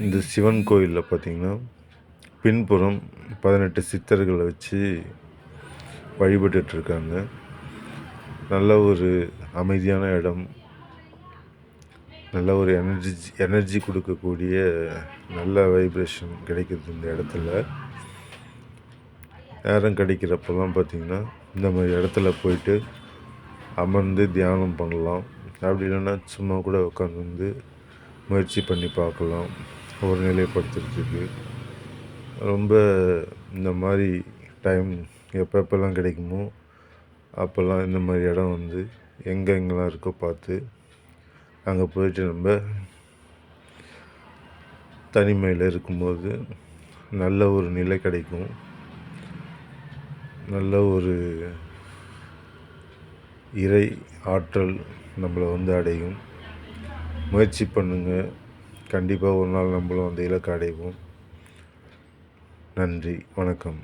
இந்த சிவன் கோயிலில் பார்த்திங்கன்னா பின்புறம் 18 சித்தர்களை வச்சு வழிபட்டுட்ருக்காங்க. நல்ல ஒரு அமைதியான இடம், நல்ல ஒரு எனர்ஜி கொடுக்கக்கூடிய நல்ல வைப்ரேஷன் கிடைக்கிது இந்த இடத்துல. நேரம் கிடைக்கிறப்பெல்லாம் பார்த்திங்கன்னா இந்த மாதிரி இடத்துல போயிட்டு அமர்ந்து தியானம் பண்ணலாம். அப்படி இல்லைன்னா சும்மா கூட உட்காந்து முயற்சி பண்ணி பார்க்கலாம் ஒரு நிலைப்படுத்துறதுக்கு. ரொம்ப இந்த மாதிரி டைம் எப்பப்பெல்லாம் கிடைக்குமோ அப்போல்லாம் இந்த மாதிரி இடம் வந்து எங்கெங்கெல்லாம் இருக்கோ பார்த்து அங்கே போயிட்டு நம்ம தனிமையில் இருக்கும்போது நல்ல ஒரு நிலை கிடைக்கும், நல்ல ஒரு இறை ஆற்றல் நம்மளை வந்து அடையும். முயற்சி பண்ணுங்கள், கண்டிப்பாக ஒரு நாள் நம்மளும் அந்த இலக்கை அடைவோம். நன்றி, வணக்கம்.